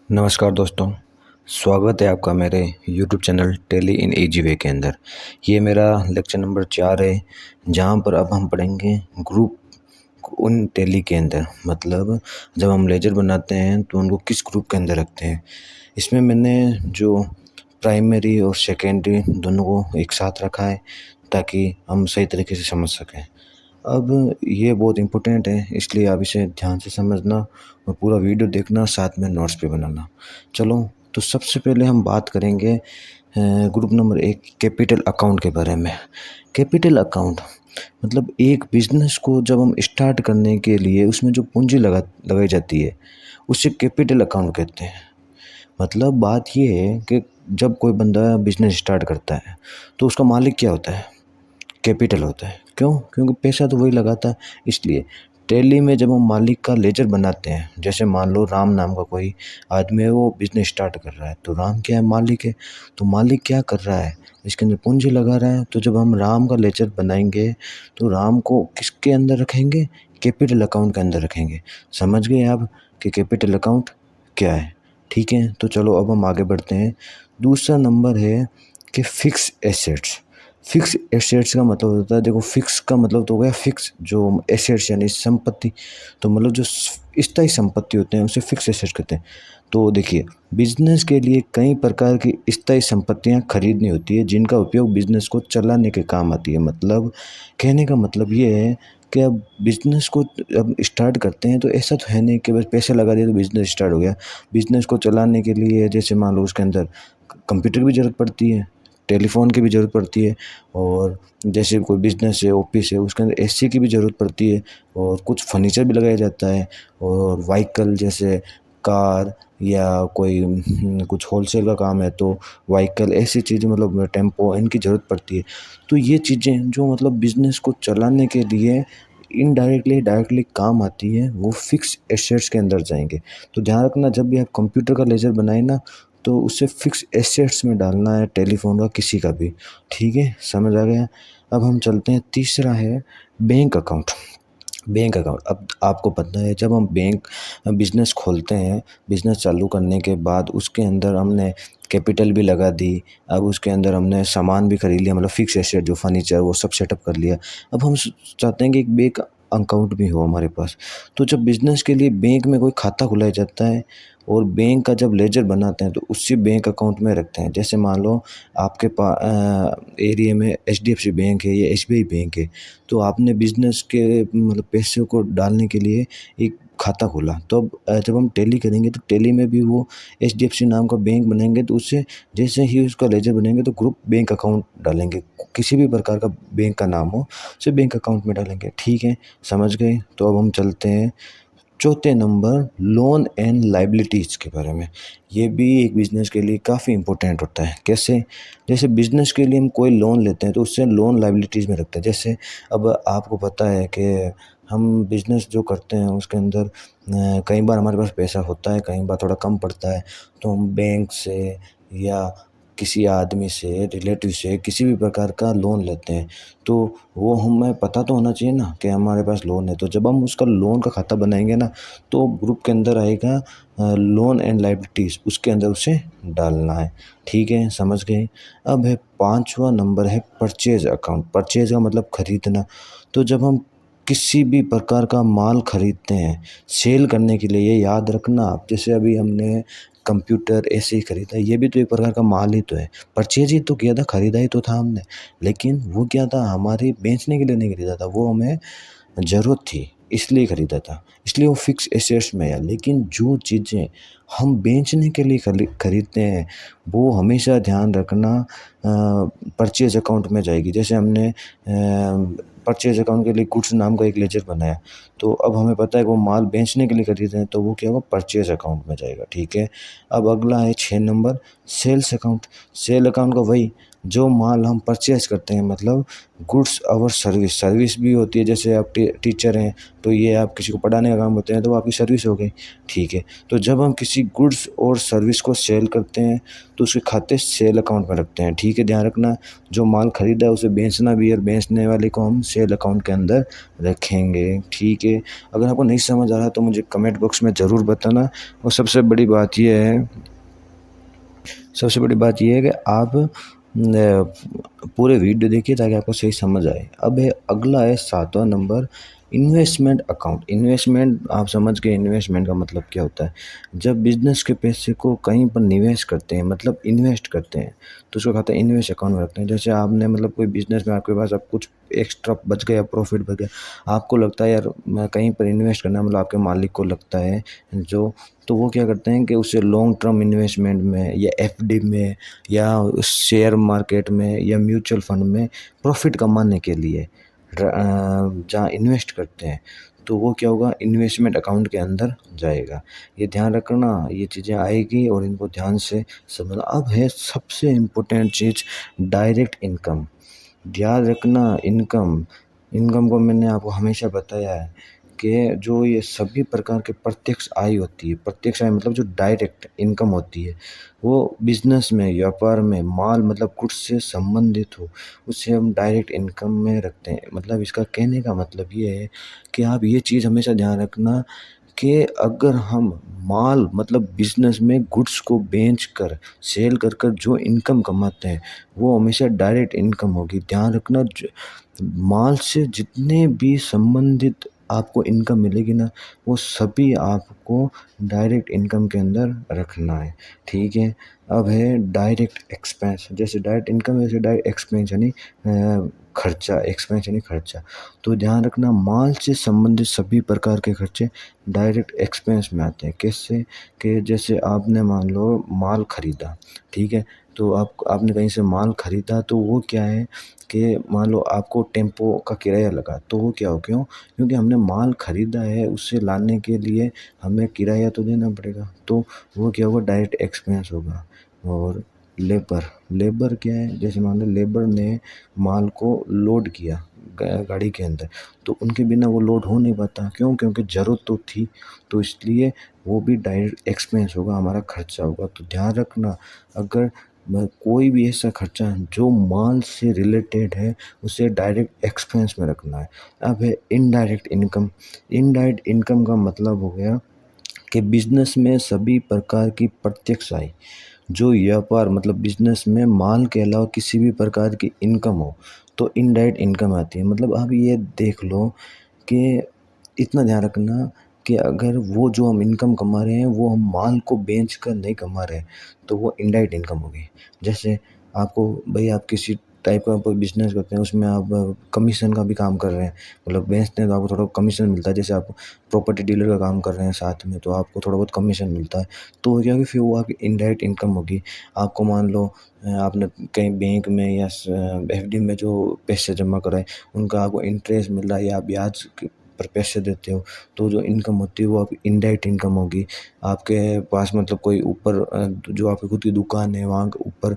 नमस्कार दोस्तों, स्वागत है आपका मेरे YouTube channel tally in easy way के अंदर। ये मेरा लेक्चर नंबर 4 है, जहाँ पर अब हम पढ़ेंगे ग्रुप उन टैली के अंदर। मतलब जब हम लेजर बनाते हैं तो उनको किस ग्रुप के अंदर रखते हैं। इसमें मैंने जो प्राइमरी और सेकेंडरी दोनों को एक साथ रखा है ताकि हम सही तरीके से समझ सकें। अब ये बहुत इम्पोर्टेंट है, इसलिए आप इसे ध्यान से समझना और पूरा वीडियो देखना, साथ में नोट्स भी बनाना। चलो, तो सबसे पहले हम बात करेंगे ग्रुप नंबर 1 कैपिटल अकाउंट के बारे में। कैपिटल अकाउंट मतलब एक बिजनेस को जब हम स्टार्ट करने के लिए उसमें जो पूंजी लगाई जाती है उसे कैपिटल अकाउंट कहते हैं। मतलब बात ये है कि जब कोई बंदा बिजनेस स्टार्ट करता है तो उसका मालिक क्या होता है? कैपिटल होता है। क्यों? क्योंकि पैसा तो वही लगाता है। इसलिए टैली में जब हम मालिक का लेजर बनाते हैं, जैसे मान लो राम नाम का कोई आदमी है, वो बिजनेस स्टार्ट कर रहा है, तो राम क्या है? मालिक है। तो मालिक क्या कर रहा है? इसके अंदर पूंजी लगा रहा है। तो जब हम राम का लेजर बनाएंगे तो राम को किसके अंदर रखेंगे? कैपिटल अकाउंट के अंदर रखेंगे। समझ गए आप कि कैपिटल अकाउंट क्या है? ठीक है, तो चलो अब हम आगे बढ़ते हैं। दूसरा नंबर है कि फिक्स एसेट्स। फिक्स एसेट्स का मतलब होता है, देखो फिक्स का मतलब तो हो गया फिक्स, जो एसेट्स यानी संपत्ति, तो मतलब जो स्थायी संपत्ति होते हैं उसे फिक्स एसेट्स कहते हैं। तो देखिए, बिजनेस के लिए कई प्रकार की स्थायी संपत्तियां खरीदनी होती है जिनका उपयोग बिजनेस को चलाने के काम आती है। मतलब कहने का मतलब ये है कि अब बिजनेस को अब स्टार्ट करते हैं तो ऐसा तो है नहीं कि बस पैसे लगा दिए तो बिजनेस स्टार्ट हो गया। बिजनेस को चलाने के लिए जैसे मान लो उसके अंदर कंप्यूटर की ज़रूरत पड़ती है, टेलीफोन की भी ज़रूरत पड़ती है, और जैसे कोई बिजनेस है, ऑफिस है, उसके अंदर एसी की भी ज़रूरत पड़ती है, और कुछ फर्नीचर भी लगाया जाता है, और व्हीकल जैसे कार या कोई कुछ होलसेल का काम है तो व्हीकल, ऐसी चीज़ें मतलब टेम्पो, इनकी ज़रूरत पड़ती है। तो ये चीज़ें जो मतलब बिजनेस को चलाने के लिए इनडायरेक्टली डायरेक्टली काम आती है, वो फिक्स एसेट्स के अंदर जाएंगे। तो ध्यान रखना, जब भी आप कंप्यूटर का लेजर बनाए ना तो उसे फिक्स एसेट्स में डालना है, टेलीफोन का किसी का भी। ठीक है, समझ आ गया। अब हम चलते हैं, तीसरा है बैंक अकाउंट। बैंक अकाउंट, अब आपको पता है जब हम बैंक बिजनेस खोलते हैं, बिजनेस चालू करने के बाद उसके अंदर हमने कैपिटल भी लगा दी, अब उसके अंदर हमने सामान भी खरीद लिया, मतलब फिक्स एसेट जो फर्नीचर वो सब सेटअप कर लिया। अब हम चाहते हैं कि एक बैंक अकाउंट भी हो हमारे पास। तो जब बिजनेस के लिए बैंक में कोई खाता खुलाया जाता है और बैंक का जब लेजर बनाते हैं तो उसी बैंक अकाउंट में रखते हैं। जैसे मान लो आपके एरिया में एचडीएफसी बैंक है या एसबीआई बैंक है, तो आपने बिजनेस के मतलब पैसे को डालने के लिए एक खाता खोला, तो अब जब हम टैली करेंगे तो टैली में भी वो एचडीएफसी नाम का बैंक बनाएंगे, तो उससे जैसे ही उसका लेजर बनेंगे तो ग्रुप बैंक अकाउंट डालेंगे, किसी भी प्रकार का बैंक का नाम हो उसे बैंक अकाउंट में डालेंगे। ठीक है, समझ गए। तो अब हम चलते हैं चौथे नंबर, लोन एंड लाइबिलिटीज़ के बारे में। ये भी एक बिज़नेस के लिए काफ़ी इम्पोर्टेंट होता है। कैसे? जैसे बिज़नेस के लिए हम कोई लोन लेते हैं तो उससे लोन लाइबिलिटीज़ में रखते हैं। जैसे अब आपको पता है कि हम बिज़नेस जो करते हैं उसके अंदर कई बार हमारे पास पैसा होता है, कई बार थोड़ा कम पड़ता है, तो हम बैंक से या किसी आदमी से, रिलेटिव से किसी भी प्रकार का लोन लेते हैं, तो वो हमें पता तो होना चाहिए ना कि हमारे पास लोन है। तो जब हम उसका लोन का खाता बनाएंगे ना तो ग्रुप के अंदर आएगा लोन एंड लाइबिलिटीज़, उसके अंदर उसे डालना है। ठीक है, समझ गए। अब है पांचवा नंबर है परचेज अकाउंट। परचेज का मतलब खरीदना। तो जब हम किसी भी प्रकार का माल खरीदते हैं सेल करने के लिए, ये याद रखना आप, जैसे अभी हमने कंप्यूटर ऐसे ही खरीदा, ये भी तो एक प्रकार का माल ही तो है। परचेज ही तो किया था, खरीदा ही तो था हमने, लेकिन वो क्या था, हमारे बेचने के लिए नहीं खरीदा था, वो हमें ज़रूरत थी इसलिए खरीदा था, इसलिए वो फिक्स एसेट्स में है। लेकिन जो चीज़ें हम बेचने के लिए खरीदते हैं वो हमेशा ध्यान रखना परचेज अकाउंट में जाएगी। जैसे हमने परचेज अकाउंट के लिए गुड्स नाम का एक लेजर बनाया, तो अब हमें पता है कि वो माल बेचने के लिए खरीदते हैं, तो वो क्या होगा, परचेज अकाउंट में जाएगा। ठीक है, अब अगला है 6 number, sales account. Sale account का वही, जो माल हम परचेज करते हैं, मतलब गुड्स और सर्विस, सर्विस भी होती है। जैसे आप टीचर हैं तो ये आप किसी को पढ़ाने का काम होते हैं, तो वो आपकी सर्विस हो गई, ठीक है। तो जब हम किसी गुड्स और सर्विस को सेल करते हैं तो उसके खाते सेल अकाउंट में रखते हैं, ठीक है। ध्यान रखना, जो माल खरीदा है उसे बेचना भी है, और बेचने वाले को हम सेल अकाउंट के अंदर रखेंगे, ठीक है। अगर आपको नहीं समझ आ रहा तो मुझे कमेंट बॉक्स में ज़रूर बताना। और सबसे बड़ी बात यह है कि आप पूरे वीडियो देखिए ताकि आपको सही समझ आए। अब है अगला है 7वां नंबर, इन्वेस्टमेंट अकाउंट। इन्वेस्टमेंट आप समझ गए, इन्वेस्टमेंट का मतलब क्या होता है। जब बिजनेस के पैसे को कहीं पर निवेश करते हैं, मतलब इन्वेस्ट करते हैं, तो उसको कहते हैं इन्वेस्ट अकाउंट में रखते हैं। जैसे आपने मतलब कोई बिजनेस में आपके पास अब कुछ एक्स्ट्रा बच गया, प्रॉफिट बच गया, आपको लगता है यार मैं कहीं पर इन्वेस्ट करना, मतलब आपके मालिक को लगता है जो, तो वो क्या करते हैं कि उसे लॉन्ग टर्म इन्वेस्टमेंट में या एफडी में या शेयर मार्केट में या म्यूचुअल फंड में प्रॉफिट कमाने के लिए जहाँ इन्वेस्ट करते हैं, तो वो क्या होगा, इन्वेस्टमेंट अकाउंट के अंदर जाएगा। ये ध्यान रखना, ये चीज़ें आएगी और इनको ध्यान से समझना। अब है सबसे इम्पोर्टेंट चीज़, डायरेक्ट इनकम। ध्यान रखना, इनकम, इनकम को मैंने आपको हमेशा बताया है कि जो ये सभी प्रकार के प्रत्यक्ष आय होती है, प्रत्यक्ष आय मतलब जो डायरेक्ट इनकम होती है, वो बिजनेस में, व्यापार में, माल मतलब गुड्स से संबंधित हो, उसे हम डायरेक्ट इनकम में रखते हैं। मतलब इसका कहने का मतलब ये है कि आप ये चीज़ हमेशा ध्यान रखना कि अगर हम माल मतलब बिजनेस में गुड्स को बेच कर, सेल कर कर जो इनकम कमाते हैं, वो हमेशा डायरेक्ट इनकम होगी। ध्यान रखना, माल से जितने भी संबंधित आपको इनकम मिलेगी ना, वो सभी आपको डायरेक्ट इनकम के अंदर रखना है, ठीक है। अब है डायरेक्ट एक्सपेंस। जैसे डायरेक्ट इनकम है, वैसे डायरेक्ट एक्सपेंस यानी खर्चा, एक्सपेंस यानी खर्चा। तो ध्यान रखना, माल से संबंधित सभी प्रकार के खर्चे डायरेक्ट एक्सपेंस में आते हैं। कैसे, कि जैसे आपने मान लो माल खरीदा, ठीक है, तो आपने कहीं से माल खरीदा, तो वो क्या है कि मान लो आपको टेम्पो का किराया लगा, तो वो क्या हो, क्योंकि हमने माल खरीदा है, उसे लाने के लिए हमें किराया तो देना पड़ेगा, तो वो क्या होगा, डायरेक्ट एक्सपेंस होगा। और लेबर, लेबर क्या है, जैसे मान लो लेबर ने माल को लोड किया गाड़ी के अंदर, तो उनके बिना वो लोड हो नहीं पाता, क्योंकि ज़रूरत तो थी, तो इसलिए वो भी डायरेक्ट एक्सपेंस होगा, हमारा खर्चा होगा। तो ध्यान रखना, अगर कोई भी ऐसा खर्चा जो माल से रिलेटेड है, उसे डायरेक्ट एक्सपेंस में रखना है। अब है इनडायरेक्ट इनकम। इनडायरेक्ट इनकम का मतलब हो गया कि बिजनेस में सभी प्रकार की प्रत्यक्ष आय, जो व्यापार मतलब बिजनेस में माल के अलावा किसी भी प्रकार की इनकम हो, तो इनडायरेक्ट इनकम आती है। मतलब आप ये देख लो कि इतना ध्यान रखना कि अगर वो जो हम इनकम कमा रहे हैं, वो हम माल को बेच कर नहीं कमा रहे हैं, तो वो इनडायरेक्ट इनकम होगी। जैसे आपको भाई, आप किसी टाइप का कोई बिजनेस करते हैं, उसमें आप कमीशन का भी काम कर रहे हैं, मतलब बेचते हैं तो आपको थोड़ा कमीशन मिलता है। जैसे आप प्रॉपर्टी डीलर का काम कर रहे हैं साथ में, तो आपको थोड़ा बहुत कमीशन मिलता है, तो क्या होगी, फिर वो आपकी इनडायरेक्ट इनकम होगी। आपको मान लो आपने कहीं बैंक में या एफडी में जो पैसे जमा कराए, उनका आपको इंटरेस्ट मिल रहा है या ब्याज पर पैसे देते हो, तो जो इनकम होती है वो आपकी इनडायरेक्ट इनकम होगी। आपके पास मतलब कोई ऊपर जो आपकी खुद की दुकान है, वहाँ के ऊपर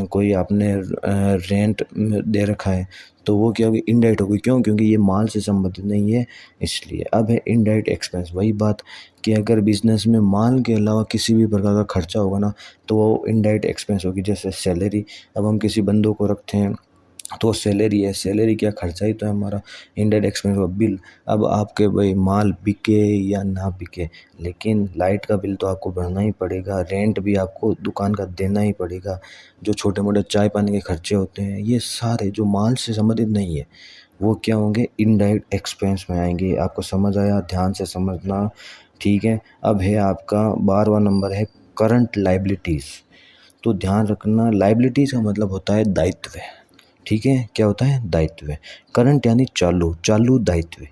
कोई आपने रेंट दे रखा है, तो वो क्या होगी, इनडायरेक्ट होगी। क्योंकि ये माल से संबंधित नहीं है, इसलिए। अब है इनडायरेक्ट एक्सपेंस। वही बात कि अगर बिजनेस में माल के अलावा किसी भी प्रकार का खर्चा होगा ना, तो वो इनडायरेक्ट एक्सपेंस होगी। जैसे सैलरी, अब हम किसी बंदों को रखते हैं, तो सैलरी है, सैलरी क्या, खर्चा ही तो है हमारा, इनडायरेक्ट एक्सपेंस हुआ। बिल, अब आपके भाई माल बिके या ना बिके, लेकिन लाइट का बिल तो आपको भरना ही पड़ेगा, रेंट भी आपको दुकान का देना ही पड़ेगा। जो छोटे मोटे चाय पानी के खर्चे होते हैं, ये सारे जो माल से संबंधित नहीं है, वो क्या होंगे, इनडायरेक्ट एक्सपेंस में आएंगे। आपको समझ आया, ध्यान से समझना, ठीक है। अब है आपका 12वां नंबर है करंट लाइबिलिटीज़। तो ध्यान रखना, लाइबिलिटीज़ का मतलब होता है दायित्व, ठीक है। क्या होता है, दायित्व। करंट यानी चालू, चालू दायित्व।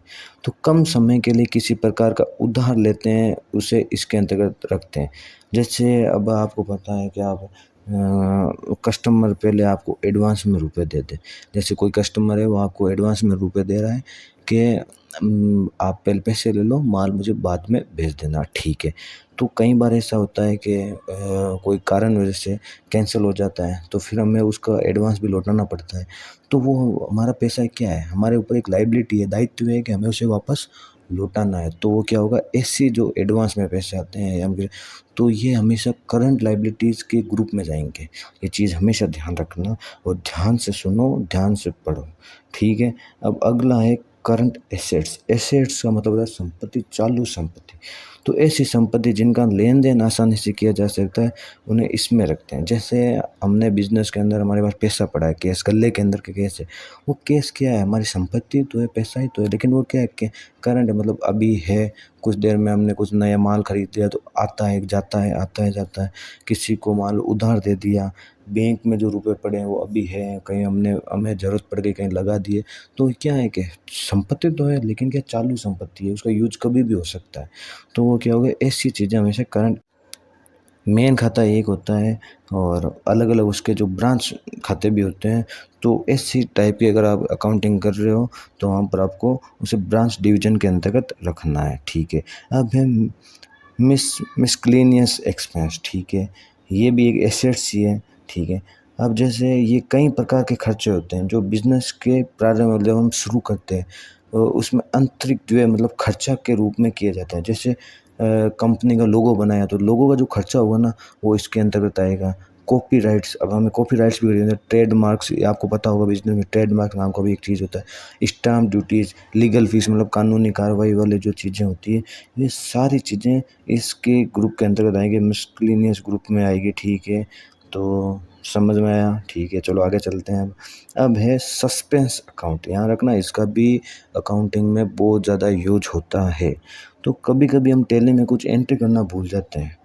तो कम समय के लिए किसी प्रकार का उधार लेते हैं, उसे इसके अंतर्गत रखते हैं। जैसे अब आपको पता है कि आप कस्टमर पहले आपको एडवांस में रुपए दे दे। जैसे कोई कस्टमर है, वो आपको एडवांस में रुपए दे रहा है कि आप पहले पैसे ले लो, माल मुझे बाद में भेज देना, ठीक है। तो कई बार ऐसा होता है कि कोई कारण वजह से कैंसल हो जाता है, तो फिर हमें उसका एडवांस भी लौटाना पड़ता है। तो वो हमारा पैसा क्या है, हमारे ऊपर एक लायबिलिटी है, दायित्व है कि हमें उसे वापस लौटाना है। तो वो क्या होगा, ऐसे जो एडवांस में पैसे आते हैं या फिर, तो ये हमेशा करंट लायबिलिटीज़ के ग्रुप में जाएँगे। ये चीज़ हमेशा ध्यान रखना और ध्यान से सुनो, ध्यान से पढ़ो, ठीक है। अब अगला है करंट एसेट्स। एसेट्स का मतलब है संपत्ति, चालू संपत्ति। तो ऐसी संपत्ति जिनका लेन देन आसानी से किया जा सकता है, उन्हें इसमें रखते हैं। जैसे हमने बिजनेस के अंदर हमारे पास पैसा पड़ा है, कैश गल्ले के अंदर के कैश है, वो कैश क्या है, हमारी संपत्ति तो है, पैसा ही तो है, लेकिन वो क्या है कि करंट है, मतलब अभी है। कुछ देर में हमने कुछ नया माल खरीद लिया तो आता है जाता है, आता है जाता है। किसी को माल उधार दे दिया, बैंक में जो रुपए पड़े हैं वो अभी है, कहीं हमें ज़रूरत पड़ गई, कहीं लगा दिए। तो क्या है कि संपत्ति तो है, लेकिन क्या चालू संपत्ति है, उसका यूज़ कभी भी हो सकता है। तो वो क्या होगा, ऐसी चीज़ें हमेशा करंट, मेन खाता एक होता है और अलग-अलग उसके जो ब्रांच खाते भी होते हैं। तो ऐसी टाइप की अगर आप अकाउंटिंग कर रहे हो, तो वहाँ पर आपको उसे ब्रांच डिवीज़न के अंतर्गत रखना है, ठीक है। अब है मिसक्लेनियस एक्सपेंस, ठीक है। ये भी एक एसेट्स ही है, ठीक है। अब जैसे ये कई प्रकार के खर्चे होते हैं जो बिज़नेस के प्रारंभ में जब हम शुरू करते हैं, उसमें अतिरिक्त जो है मतलब खर्चा के रूप में किया जाता है। जैसे कंपनी का लोगो बनाया, तो लोगो का जो खर्चा होगा ना, वो इसके अंतर्गत आएगा। कॉपीराइट्स, अब हमें कॉपीराइट्स भी खरीदने हैं, ट्रेडमार्क्स, आपको पता होगा बिज़नेस में ट्रेडमार्क नाम का भी एक चीज़ होता है। स्टाम्प ड्यूटीज़, लीगल फीस, मतलब कानूनी कार्रवाई वाली जो चीज़ें होती है, ये सारी चीज़ें इसके ग्रुप के अंतर्गत आएँगी, मिसक्लेनियस ग्रुप में आएगी, ठीक है। तो समझ में आया, ठीक है, चलो आगे चलते हैं अब। अब है सस्पेंस अकाउंट, ध्यान रखना इसका भी अकाउंटिंग में बहुत ज़्यादा यूज़ होता है। तो कभी-कभी हम टैली में कुछ एंट्री करना भूल जाते हैं,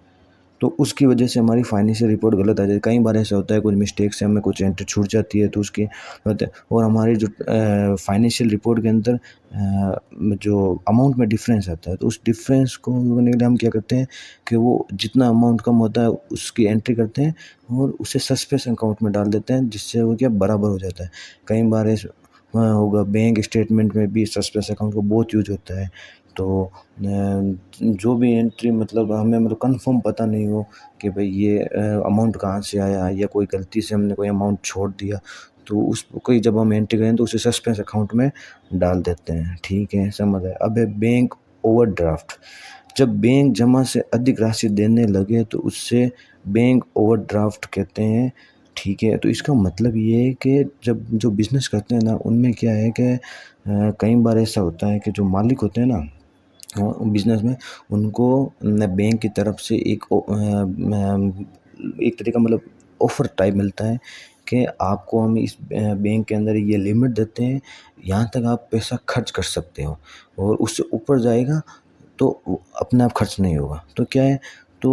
तो उसकी वजह से हमारी फाइनेंशियल रिपोर्ट गलत आ जाती है। कई बार ऐसा होता है, कुछ मिस्टेक से हमें कुछ एंट्री छूट जाती है, तो उसकी होता है, और हमारी जो फाइनेंशियल रिपोर्ट के अंदर जो अमाउंट में डिफरेंस आता है, तो उस डिफरेंस को करने के लिए हम क्या करते हैं कि वो जितना अमाउंट कम होता है उसकी एंट्री करते हैं और उसे सस्पेंस अकाउंट में डाल देते हैं, जिससे वो क्या बराबर हो जाता है। कई बार ऐसा होगा, बैंक स्टेटमेंट में भी सस्पेंस अकाउंट का बहुत यूज़ होता है। तो जो भी एंट्री, मतलब हमें मतलब कंफर्म पता नहीं हो कि भाई ये अमाउंट कहाँ से आया, या कोई गलती से हमने कोई अमाउंट छोड़ दिया, तो उसको जब हम एंट्री करें तो उसे सस्पेंस अकाउंट में डाल देते हैं, ठीक है, समझ आया। अब है बैंक ओवरड्राफ्ट। जब बैंक जमा से अधिक राशि देने लगे तो उससे बैंक ओवरड्राफ्ट कहते हैं, ठीक है। तो इसका मतलब ये है कि जब जो बिज़नेस करते हैं ना, उनमें क्या है कि कई बार ऐसा होता है कि जो मालिक होते हैं ना, बिज़नेस में, उनको न बैंक की तरफ से एक तरह का मतलब ऑफ़र टाइप मिलता है कि आपको हम इस बैंक के अंदर ये लिमिट देते हैं, यहाँ तक आप पैसा खर्च कर सकते हो, और उससे ऊपर जाएगा तो वो अपने आप खर्च नहीं होगा। तो क्या है, तो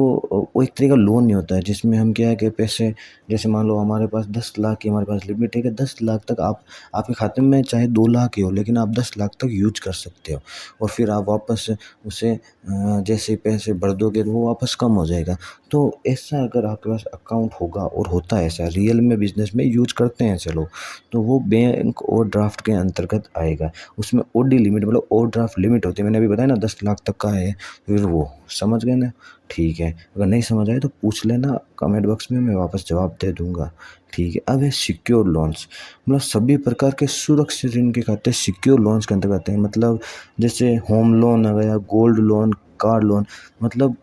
वो एक तरह का लोन नहीं होता है, जिसमें हम क्या है कि पैसे, जैसे मान लो हमारे पास 10 लाख की हमारे पास लिमिट है कि 10 लाख तक आप, आपके खाते में चाहे 2 लाख ही हो, लेकिन आप 10 लाख तक यूज़ कर सकते हो, और फिर आप वापस उसे जैसे ही पैसे भर दोगे तो वो वापस कम हो जाएगा। तो ऐसा अगर आपके पास अकाउंट होगा, और होता है ऐसा रियल में, बिज़नेस में यूज़ करते हैं ऐसे लोग, तो वो बैंक ओवरड्राफ्ट के अंतर्गत आएगा। उसमें ओडी लिमिट, मतलब ओवरड्राफ्ट लिमिट होती है, मैंने अभी बताया ना 10 लाख तक का है, फिर वो समझ गए ना, ठीक है। अगर नहीं समझ आए तो पूछ लेना कमेंट बॉक्स में, मैं वापस जवाब दे दूँगा, ठीक है। अब है सिक्योर लोन्स, मतलब सभी प्रकार के सुरक्षित ऋण के खाते सिक्योर लोन्स के अंतर्गत आते हैं। मतलब जैसे होम लोन आ गया, गोल्ड लोन, कार लोन, मतलब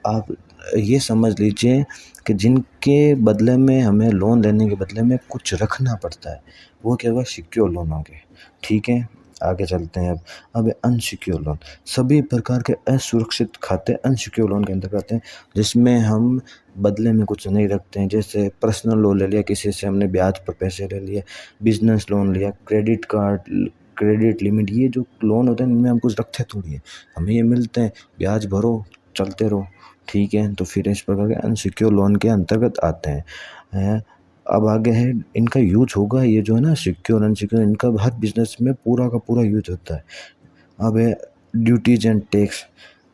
आप ये समझ लीजिए कि जिनके बदले में हमें लोन लेने के बदले में कुछ रखना पड़ता है, वो क्या हुआ, सिक्योर लोन हो गए, ठीक है। आगे चलते हैं अब अनसिक्योर लोन, सभी प्रकार के असुरक्षित खाते अनसिक्योर लोन के अंतर्गत आते हैं, जिसमें हम बदले में कुछ नहीं रखते हैं। जैसे पर्सनल लोन ले लिया, किसी से हमने ब्याज पर पैसे ले लिए, बिजनेस लोन लिया, क्रेडिट कार्ड, क्रेडिट लिमिट, ये जो लोन होते हैं इनमें हम कुछ रखते थोड़ी है, हमें ये मिलते हैं, ब्याज भरो, चलते रहो, ठीक है। तो फिर इस प्रकार के अनसिक्योर लोन के अंतर्गत आते हैं। अब आगे है, इनका यूज होगा, ये जो है ना सिक्योर अनसिक्योर, इनका हर बिजनेस में पूरा का पूरा यूज होता है। अब है ड्यूटीज एंड टैक्स,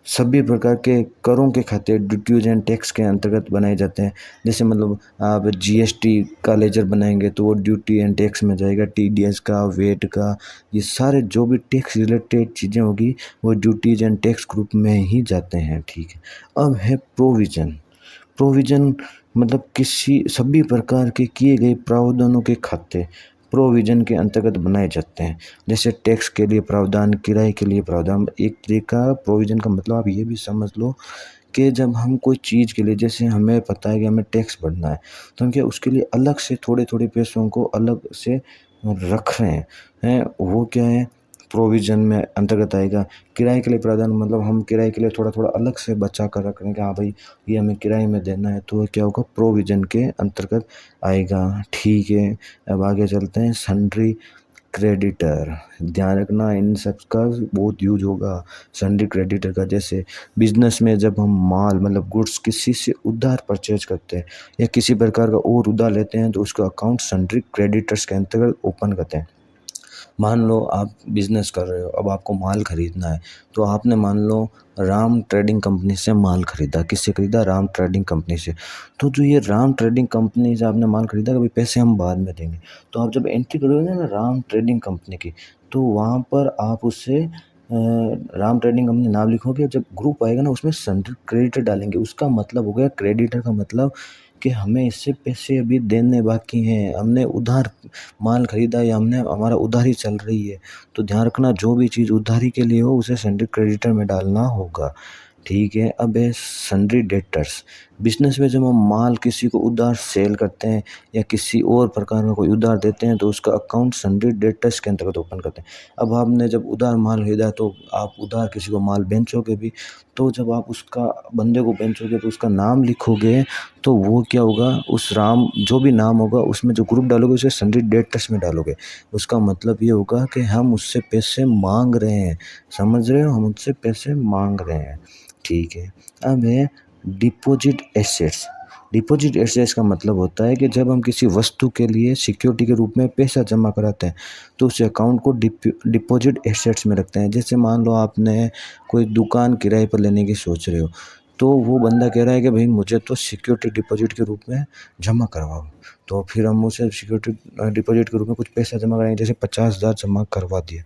सभी प्रकार के करों के खाते ड्यूटीज एंड टैक्स के अंतर्गत बनाए जाते हैं। जैसे मतलब आप जीएसटी का लेजर बनाएंगे तो वो ड्यूटी एंड टैक्स में जाएगा, टीडीएस का, वेट का, ये सारे जो भी टैक्स रिलेटेड चीज़ें होगी वो ड्यूटीज एंड टैक्स ग्रुप में ही जाते हैं। ठीक है, अब है प्रोविज़न। प्रोविज़न मतलब किसी सभी प्रकार के किए गए प्रावधानों के खाते प्रोविज़न के अंतर्गत बनाए जाते हैं। जैसे टैक्स के लिए प्रावधान, किराए के लिए प्रावधान। एक तरीका प्रोविज़न का मतलब आप ये भी समझ लो कि जब हम कोई चीज़ के लिए, जैसे हमें पता है कि हमें टैक्स भरना है, तो हम क्या उसके लिए अलग से थोड़े-थोड़े पैसों को अलग से रख रहे हैं, वो क्या है, प्रोविज़न में अंतर्गत आएगा। किराए के लिए प्रावधान मतलब हम किराए के लिए थोड़ा-थोड़ा अलग से बचा कर रख रहे हैं कि हाँ भाई ये हमें किराए में देना है, तो क्या होगा, प्रोविज़न के अंतर्गत आएगा। ठीक है, अब आगे चलते हैं। सन्ड्री क्रेडिटर, ध्यान रखना इन सब का बहुत यूज होगा। सन्ड्री क्रेडिटर का, जैसे बिजनेस में जब हम माल मतलब गुड्स किसी से उधार परचेज करते हैं या किसी प्रकार का और उधार लेते हैं तो उसका अकाउंट सन्ड्री क्रेडिटर्स के अंतर्गत ओपन करते हैं। मान लो आप बिजनेस कर रहे हो, अब आपको माल खरीदना है, तो आपने मान लो राम ट्रेडिंग कंपनी से माल खरीदा। किससे खरीदा? राम ट्रेडिंग कंपनी से। तो जो ये राम ट्रेडिंग कंपनी से आपने माल खरीदा, कभी पैसे हम बाद में देंगे, तो आप जब एंट्री करोगे ना राम ट्रेडिंग कंपनी की, तो वहाँ पर आप उससे राम ट्रेडिंग कंपनी नाम लिखोगे। जब ग्रुप आएगा ना उसमें सन्ड्री क्रेडिटर डालेंगे। उसका मतलब हो गया, क्रेडिटर का मतलब कि हमें इससे पैसे अभी देने बाकी हैं, हमने उधार माल खरीदा या हमने हमारा उधारी चल रही है। तो ध्यान रखना जो भी चीज़ उधारी के लिए हो उसे सन्ड्री क्रेडिटर में डालना होगा। ठीक है, अब है सन्ड्री डेटर्स। बिजनेस में जब हम माल किसी को उधार सेल करते हैं या किसी और प्रकार का कोई उधार देते हैं तो उसका अकाउंट सन्ड्री डेटर्स के अंतर्गत ओपन करते हैं। अब आपने जब उधार माल खरीदा तो आप उधार किसी को माल बेचोगे भी, तो जब आप उसका बंदे को बेचोगे तो उसका नाम लिखोगे, तो वो क्या होगा, उस राम जो भी नाम होगा उसमें जो ग्रुप डालोगे उसे सन्ड्री डेटर्स में डालोगे। उसका मतलब ये होगा कि हम उससे पैसे मांग रहे हैं। समझ रहे हो, हम उससे पैसे मांग रहे हैं। ठीक है, अब है डिपॉजिट एसेट्स। डिपॉजिट एसेट्स का मतलब होता है कि जब हम किसी वस्तु के लिए सिक्योरिटी के रूप में पैसा जमा कराते हैं तो उस अकाउंट को डिपॉजिट एसेट्स में रखते हैं। जैसे मान लो आपने कोई दुकान किराए पर लेने की सोच रहे हो, तो वो बंदा कह रहा है कि भाई मुझे तो सिक्योरिटी डिपॉजिट के रूप में जमा करवाओ, तो फिर हम उसे सिक्योरिटी डिपॉजिट के रूप में कुछ पैसा जमा कराएंगे। जैसे 50,000 जमा करवा दिया,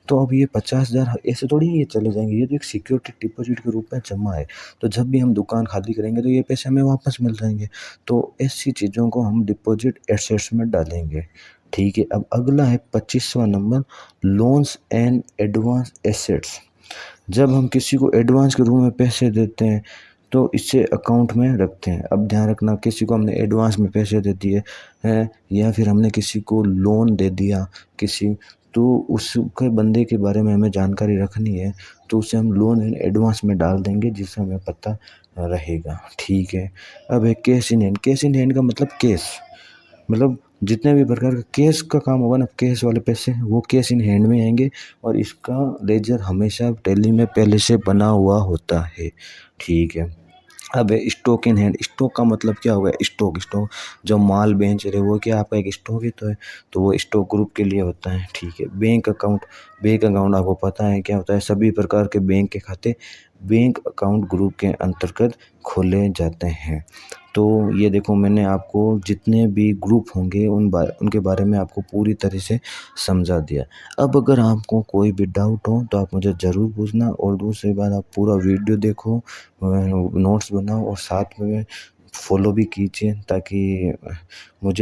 तो अब ये 50,000 ऐसे थोड़ी ये चले जाएंगे, ये तो एक सिक्योरिटी डिपॉजिट के रूप में जमा है। तो जब भी हम दुकान खाली करेंगे तो ये पैसे हमें वापस मिल जाएंगे। तो ऐसी चीज़ों को हम डिपॉजिट एसेट्स में डालेंगे। ठीक है, अब अगला है 25वां number, loans and advance assets. जब हम किसी को एडवांस के रूप में पैसे देते हैं तो इसे अकाउंट में रखते हैं। अब ध्यान रखना, किसी को हमने एडवांस में पैसे दे दिए हैं या फिर हमने किसी को लोन दे दिया किसी, तो उसके बंदे के बारे में हमें जानकारी रखनी है, तो उसे हम लोन एंड एडवांस में डाल देंगे जिससे हमें पता रहेगा। ठीक है, अब है cash in hand. Cash in hand का मतलब कैश, मतलब जितने भी प्रकार का कैश का काम होगा ना, कैश वाले पैसे वो कैश इन हैंड में आएंगे और इसका लेजर हमेशा टैली में पहले से बना हुआ होता है। ठीक है, अब है स्टॉक इन हैंड। स्टॉक का मतलब क्या होगा? स्टॉक जो माल बेच रहे वो क्या आपका एक स्टॉक ही तो है, तो वो स्टॉक ग्रुप के लिए होता है। ठीक है, बैंक अकाउंट। बैंक अकाउंट आपको पता है क्या होता है? सभी प्रकार के बैंक के खाते बैंक अकाउंट ग्रुप के अंतर्गत खोले जाते हैं। तो ये देखो, मैंने आपको जितने भी ग्रुप होंगे उनके बारे में आपको पूरी तरह से समझा दिया। अब अगर आपको कोई भी डाउट हो तो आप मुझे ज़रूर पूछना, और दूसरी बात आप पूरा वीडियो देखो, नोट्स बनाओ और साथ में फॉलो भी कीजिए ताकि मुझे